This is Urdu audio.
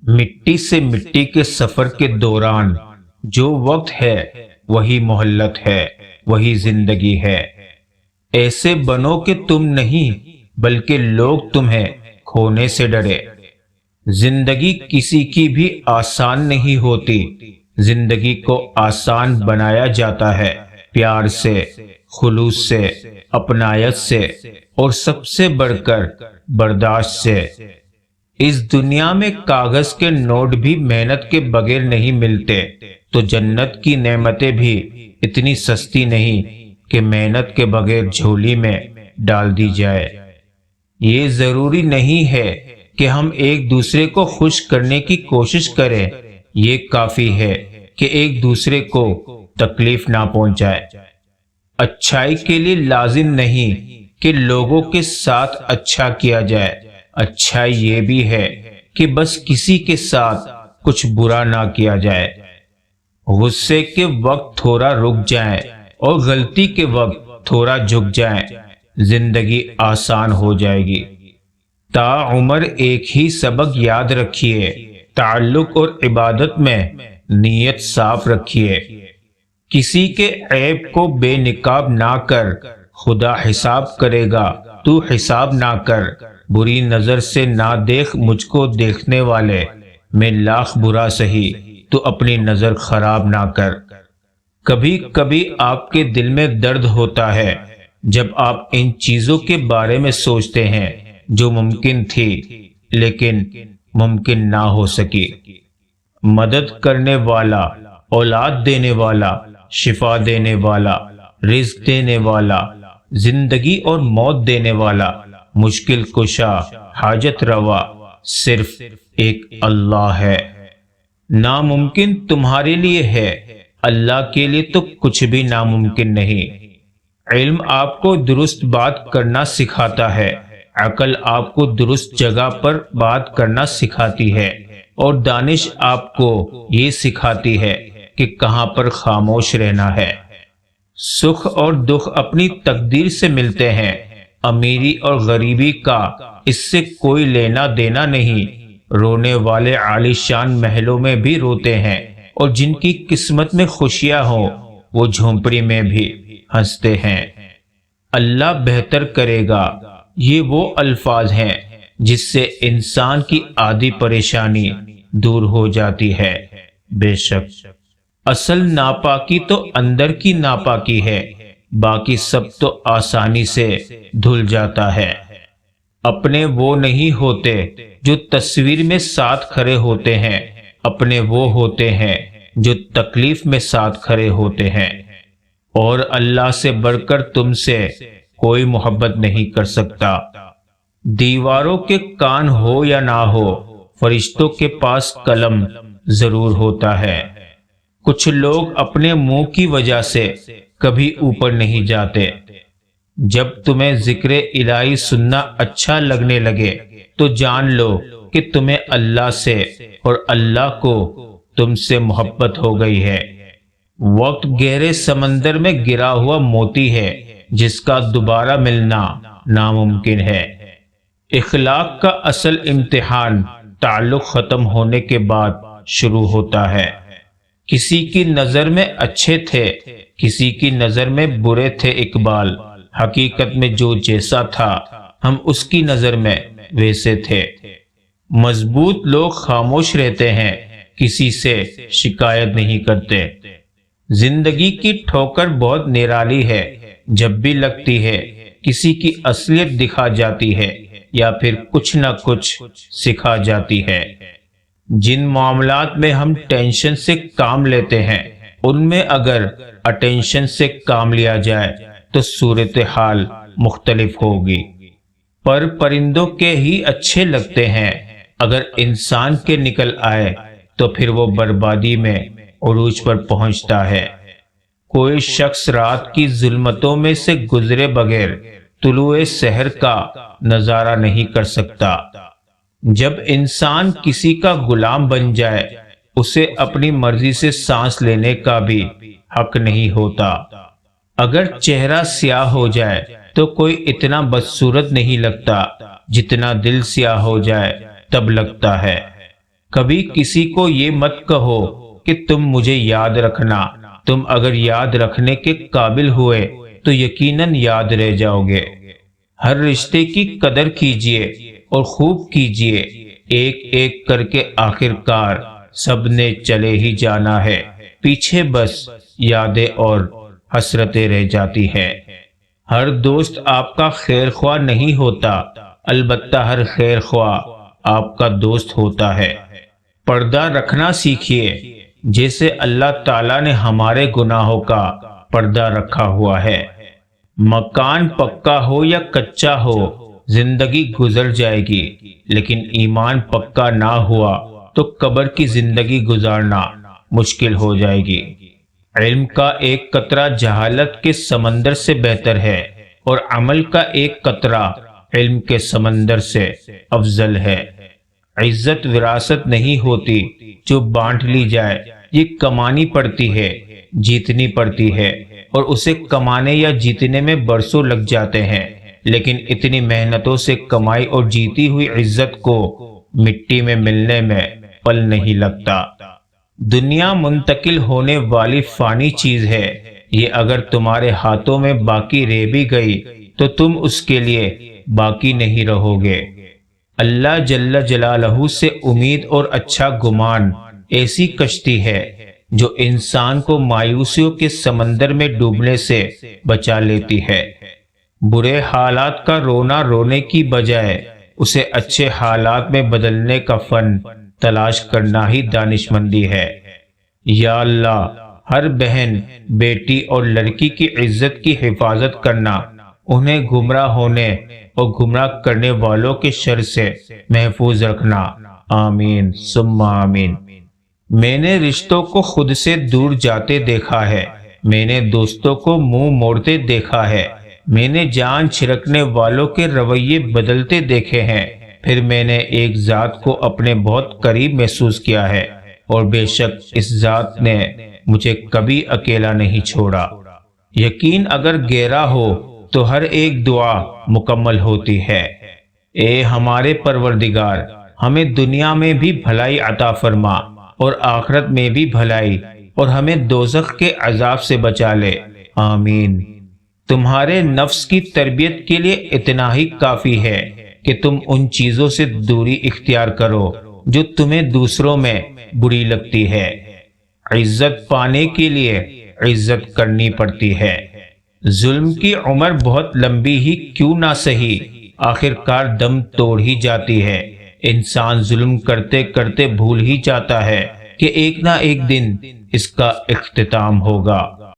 مٹی سے مٹی کے سفر کے دوران جو وقت ہے وہی مہلت ہے، وہی زندگی ہے۔ ایسے بنو کہ تم نہیں بلکہ لوگ تمہیں کھونے سے ڈرے۔ زندگی کسی کی بھی آسان نہیں ہوتی، زندگی کو آسان بنایا جاتا ہے پیار سے، خلوص سے، اپنائیت سے، اور سب سے بڑھ کر برداشت سے۔ اس دنیا میں کاغذ کے نوٹ بھی محنت کے بغیر نہیں ملتے، تو جنت کی نعمتیں بھی اتنی سستی نہیں کہ محنت کے بغیر جھولی میں ڈال دی جائے۔ یہ ضروری نہیں ہے کہ ہم ایک دوسرے کو خوش کرنے کی کوشش کریں، یہ کافی ہے کہ ایک دوسرے کو تکلیف نہ پہنچائے۔ اچھائی کے لیے لازم نہیں کہ لوگوں کے ساتھ اچھا کیا جائے، اچھائی یہ بھی ہے کہ بس کسی کے ساتھ کچھ برا نہ کیا جائے۔ غصے کے وقت تھوڑا رک جائیں اور غلطی کے وقت تھوڑا جھک جائیں، زندگی آسان ہو جائے گی۔ تا عمر ایک ہی سبق یاد رکھیے، تعلق اور عبادت میں نیت صاف رکھیے۔ کسی کے عیب کو بے نقاب نہ کر، خدا حساب کرے گا، تو حساب نہ کر۔ بری نظر سے نہ دیکھ مجھ کو دیکھنے والے، میں لاکھ برا سہی تو اپنی نظر خراب نہ کر۔ کبھی کبھی آپ کے دل میں درد ہوتا ہے جب آپ ان چیزوں کے بارے میں سوچتے ہیں جو ممکن تھی لیکن ممکن نہ ہو سکی۔ مدد کرنے والا، اولاد دینے والا، شفا دینے والا، رزق دینے والا، زندگی اور موت دینے والا، مشکل کشا، حاجت روا، صرف ایک اللہ ہے۔ ناممکن تمہارے لیے ہے، اللہ کے لیے تو کچھ بھی ناممکن نہیں۔ علم آپ کو درست بات کرنا سکھاتا ہے، عقل آپ کو درست جگہ پر بات کرنا سکھاتی ہے، اور دانش آپ کو یہ سکھاتی ہے کہ کہاں پر خاموش رہنا ہے۔ سکھ اور دکھ اپنی تقدیر سے ملتے ہیں، امیری اور غریبی کا اس سے کوئی لینا دینا نہیں۔ رونے والے عالی شان محلوں میں بھی روتے ہیں، اور جن کی قسمت میں خوشیاں ہوں وہ جھونپڑی میں بھی ہنستے ہیں۔ اللہ بہتر کرے گا، یہ وہ الفاظ ہیں جس سے انسان کی آدھی پریشانی دور ہو جاتی ہے۔ بے شک اصل ناپاکی تو اندر کی ناپاکی ہے، باقی سب تو آسانی سے دھل جاتا ہے۔ اپنے وہ نہیں ہوتے جو تصویر میں ساتھ کھڑے ہوتے ہیں، اپنے وہ ہوتے ہیں جو تکلیف میں ساتھ کھڑے ہوتے ہیں۔ اور اللہ سے بڑھ کر تم سے کوئی محبت نہیں کر سکتا۔ دیواروں کے کان ہو یا نہ ہو، فرشتوں کے پاس قلم ضرور ہوتا ہے۔ کچھ لوگ اپنے منہ کی وجہ سے کبھی اوپر نہیں جاتے۔ جب تمہیں ذکر الہی سننا اچھا لگنے لگے تو جان لو کہ تمہیں اللہ سے اور اللہ کو تم سے محبت ہو گئی ہے۔ وقت گہرے سمندر میں گرا ہوا موتی ہے جس کا دوبارہ ملنا ناممکن ہے۔ اخلاق کا اصل امتحان تعلق ختم ہونے کے بعد شروع ہوتا ہے۔ کسی کی نظر میں اچھے تھے، کسی کی نظر میں برے تھے اقبال، حقیقت میں جو جیسا تھا ہم اس کی نظر میں ویسے تھے۔ مضبوط لوگ خاموش رہتے ہیں، کسی سے شکایت نہیں کرتے۔ زندگی کی ٹھوکر بہت نرالی ہے، جب بھی لگتی ہے کسی کی اصلیت دکھا جاتی ہے یا پھر کچھ نہ کچھ سکھا جاتی ہے۔ جن معاملات میں ہم ٹینشن سے کام لیتے ہیں ان میں اگر اٹینشن سے کام لیا جائے تو صورتحال مختلف ہوگی۔ پر پرندوں کے ہی اچھے لگتے ہیں، اگر انسان کے نکل آئے تو پھر وہ بربادی میں عروج پر پہنچتا ہے۔ کوئی شخص رات کی ظلمتوں میں سے گزرے بغیر طلوع سحر کا نظارہ نہیں کر سکتا۔ جب انسان کسی کا غلام بن جائے اسے اپنی مرضی سے سانس لینے کا بھی حق نہیں ہوتا۔ اگر چہرہ سیاہ ہو جائے تو کوئی اتنا بدصورت نہیں لگتا جتنا دل سیاہ ہو جائے تب لگتا ہے۔ کبھی کسی کو یہ مت کہو کہ تم مجھے یاد رکھنا، تم اگر یاد رکھنے کے قابل ہوئے تو یقیناً یاد رہ جاؤ گے۔ ہر رشتے کی قدر کیجئے اور خوب کیجئے، ایک ایک کر کے آخر کار سب نے چلے ہی جانا ہے، پیچھے بس یادیں اور حسرتیں رہ جاتی ہے۔ ہر دوست آپ کا خیر خواہ نہیں ہوتا، البتہ ہر خیر خواہ آپ کا دوست ہوتا ہے۔ پردہ رکھنا سیکھیے، جیسے اللہ تعالیٰ نے ہمارے گناہوں کا پردہ رکھا ہوا ہے۔ مکان پکا ہو یا کچا ہو، زندگی گزر جائے گی، لیکن ایمان پکا نہ ہوا تو قبر کی زندگی گزارنا مشکل ہو جائے گی۔ علم کا ایک قطرہ جہالت کے سمندر سے بہتر ہے، اور عمل کا ایک قطرہ علم کے سمندر سے افضل ہے۔ عزت وراثت نہیں ہوتی جو بانٹ لی جائے، یہ کمانی پڑتی ہے، جیتنی پڑتی ہے، اور اسے کمانے یا جیتنے میں برسوں لگ جاتے ہیں، لیکن اتنی محنتوں سے کمائی اور جیتی ہوئی عزت کو مٹی میں ملنے میں پل نہیں لگتا۔ دنیا منتقل ہونے والی فانی چیز ہے، یہ اگر تمہارے ہاتھوں میں باقی رہ بھی گئی تو تم اس کے لیے باقی نہیں رہو گے۔ اللہ جل جلالہ سے امید اور اچھا گمان ایسی کشتی ہے جو انسان کو مایوسیوں کے سمندر میں ڈوبنے سے بچا لیتی ہے۔ برے حالات کا رونا رونے کی بجائے اسے اچھے حالات میں بدلنے کا فن تلاش کرنا ہی دانشمندی ہے۔ یا اللہ، ہر بہن، بیٹی اور لڑکی کی عزت کی حفاظت کرنا، انہیں گمراہ ہونے اور گمراہ کرنے والوں کے شر سے محفوظ رکھنا، آمین ثم آمین۔ میں نے رشتوں کو خود سے دور جاتے دیکھا ہے، میں نے دوستوں کو منہ موڑتے دیکھا ہے، میں نے جان چھڑکنے والوں کے رویے بدلتے دیکھے ہیں، پھر میں نے ایک ذات کو اپنے بہت قریب محسوس کیا ہے، اور بے شک اس ذات نے مجھے کبھی اکیلا نہیں چھوڑا۔ یقین اگر گہرا ہو تو ہر ایک دعا مکمل ہوتی ہے۔ اے ہمارے پروردگار، ہمیں دنیا میں بھی بھلائی عطا فرما اور آخرت میں بھی بھلائی، اور ہمیں دوزخ کے عذاب سے بچا لے، آمین۔ تمہارے نفس کی تربیت کے لیے اتنا ہی کافی ہے کہ تم ان چیزوں سے دوری اختیار کرو جو تمہیں دوسروں میں بری لگتی ہے۔ عزت پانے کے لیے عزت کرنی پڑتی ہے۔ ظلم کی عمر بہت لمبی ہی کیوں نہ سہی، آخر کار دم توڑ ہی جاتی ہے۔ انسان ظلم کرتے کرتے بھول ہی جاتا ہے کہ ایک نہ ایک دن اس کا اختتام ہوگا۔